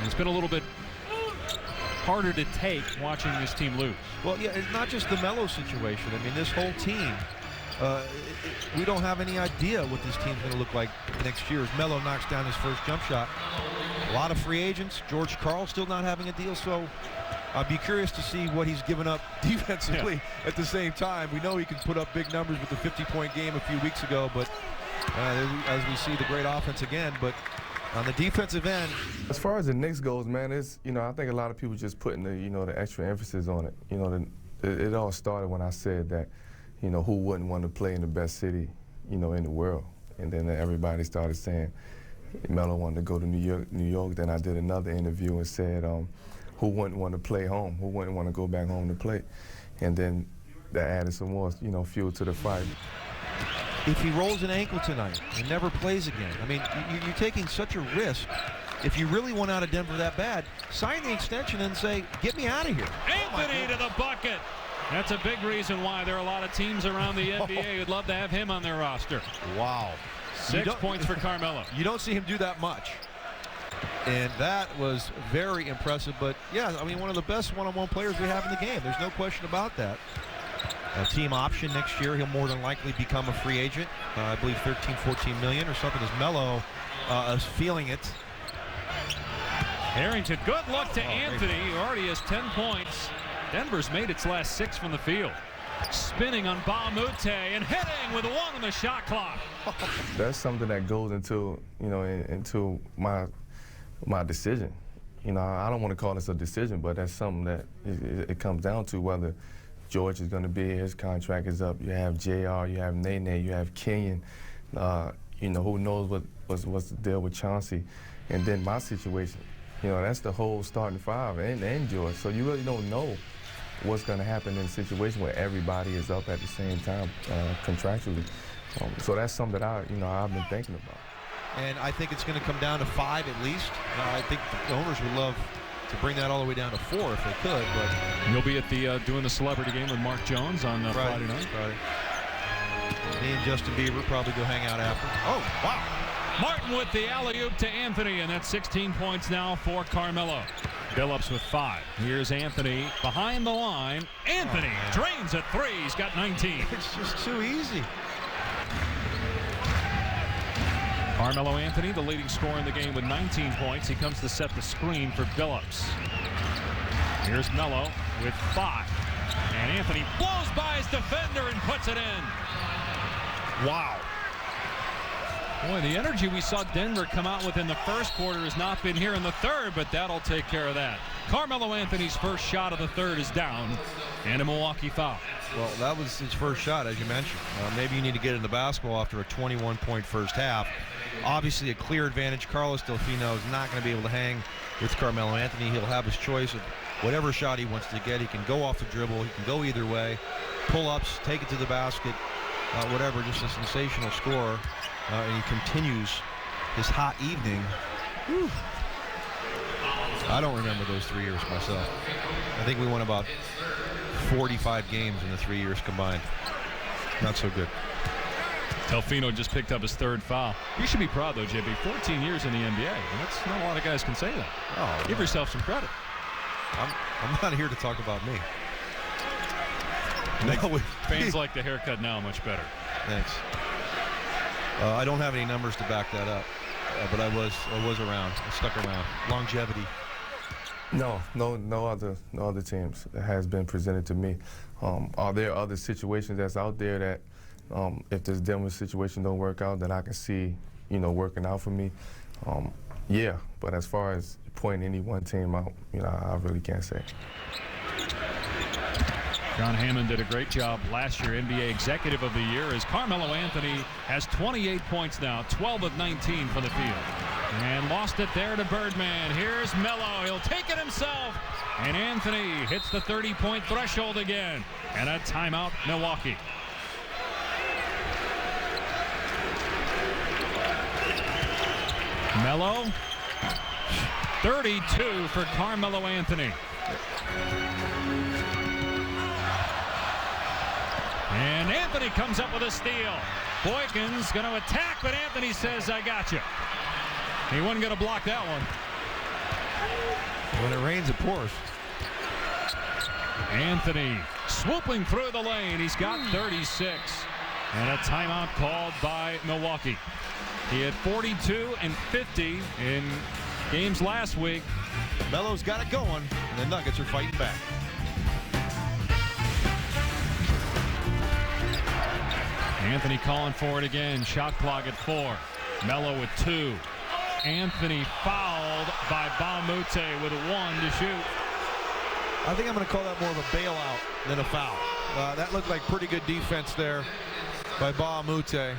It's been a little bit harder to take watching this team lose. Well, yeah, it's not just the Melo situation. I mean, this whole team, we don't have any idea what this team's going to look like next year as Melo knocks down his first jump shot. A lot of free agents. George Karl still not having a deal, so I'd be curious to see what he's given up defensively at the same time. We know he can put up big numbers with the 50-point game a few weeks ago, but as we see the great offense again, but on the defensive end. As far as the Knicks goes, man, it's, I think a lot of people just putting the extra emphasis on it. It all started when I said that, who wouldn't want to play in the best city, in the world. And then everybody started saying Melo wanted to go to New York. Then I did another interview and said, who wouldn't want to play home? Who wouldn't want to go back home to play? And then that added some more, fuel to the fire. If he rolls an ankle tonight and never plays again, I mean, you're taking such a risk. If you really want out of Denver that bad, sign the extension and say, get me out of here. Anthony to the bucket. That's a big reason why there are a lot of teams around the NBA who'd love to have him on their roster. Wow. 6 points for Carmelo. You don't see him do that much. And that was very impressive. But, yeah, I mean, one of the best one-on-one players we have in the game. There's no question about that. A team option next year. He'll more than likely become a free agent. I believe 13, 14 million or something as Melo is feeling it. Harrington, good look to Anthony, who already has 10 points. Denver's made its last 6 from the field. Spinning on Baumute and hitting with 1 on the shot clock. That's something that goes into, into my decision. I don't want to call this a decision, but that's something that it comes down to whether George is going to be here, his contract is up. You have JR, you have Nene, you have Kenyon. Who knows what's the deal with Chauncey. And then my situation, that's the whole starting 5 and George. So you really don't know what's going to happen in a situation where everybody is up at the same time contractually. So that's something that I've been thinking about. And I think it's going to come down to 5 at least. I think the owners would love to bring that all the way down to 4 if they could. But you'll be at the doing the celebrity game with Mark Jones on Friday night. Friday. Me and Justin Bieber probably go hang out after. Oh, wow. Martin with the alley-oop to Anthony, and that's 16 points now for Carmelo. Billups with 5. Here's Anthony behind the line. Anthony drains a 3. He's got 19. It's just too easy. Carmelo Anthony, the leading scorer in the game with 19 points. He comes to set the screen for Billups. Here's Melo with 5. And Anthony blows by his defender and puts it in. Wow. Boy, the energy we saw Denver come out with in the first quarter has not been here in the third, but that'll take care of that. Carmelo Anthony's first shot of the third is down, and a Milwaukee foul. Well, that was his first shot, as you mentioned. Maybe you need to get into basketball after a 21-point first half. Obviously, a clear advantage. Carlos Delfino is not going to be able to hang with Carmelo Anthony. He'll have his choice of whatever shot he wants to get. He can go off the dribble. He can go either way. Pull-ups, take it to the basket, whatever. Just a sensational scorer. And he continues his hot evening. Whew. I don't remember those 3 years myself. I think we won about 45 games in the 3 years combined. Not so good. Delfino just picked up his third foul. You should be proud, though, JB. 14 years in the NBA. That's not a lot of guys can say that. Oh, give yourself some credit. I'm not here to talk about me. Fans like the haircut now much better. Thanks. I don't have any numbers to back that up, but I was around. I stuck around. Longevity. No other teams has been presented to me. Are there other situations that's out there that if this Denver situation don't work out, that I can see, working out for me? Yeah, but as far as pointing any one team out, I really can't say. John Hammond did a great job last year, NBA Executive of the Year, as Carmelo Anthony has 28 points now, 12 of 19 for the field. And lost it there to Birdman. Here's Melo. He'll take it himself. And Anthony hits the 30-point threshold again. And a timeout, Milwaukee. Melo, 32 for Carmelo Anthony. And Anthony comes up with a steal. Boykin's going to attack, but Anthony says, I got you. He wasn't going to block that one. When it rains, it pours. Anthony swooping through the lane. He's got 36. And a timeout called by Milwaukee. He had 42 and 50 in games last week. Melo's got it going, and the Nuggets are fighting back. Anthony calling for it again. Shot clock at 4. Melo with 2. Anthony fouled by Baumute with 1 to shoot. I think I'm going to call that more of a bailout than a foul. That looked like pretty good defense there by Baumute.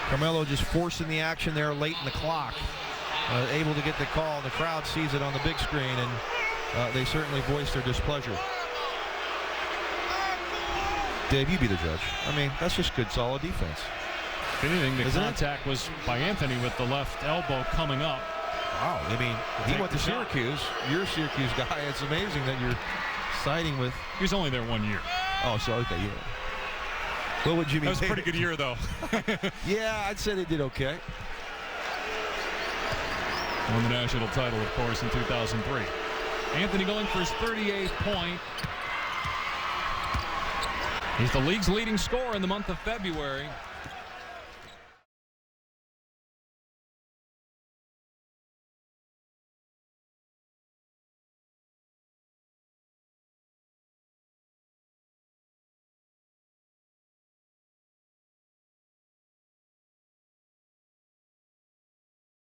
Carmelo just forcing the action there late in the clock. Able to get the call. The crowd sees it on the big screen, and they certainly voiced their displeasure. Dave, you be the judge. I mean, that's just good, solid defense. If anything, the Isn't contact was by Anthony with the left elbow coming up. Wow, I mean, he went to Syracuse. You're a Syracuse guy. It's amazing that you're siding with. He was only there 1 year. Oh, so okay, yeah. What would you mean? That was a pretty good year, though. Yeah, I'd say they did okay. Won the national title, of course, in 2003. Anthony going for his 38th point. He's the league's leading scorer in the month of February.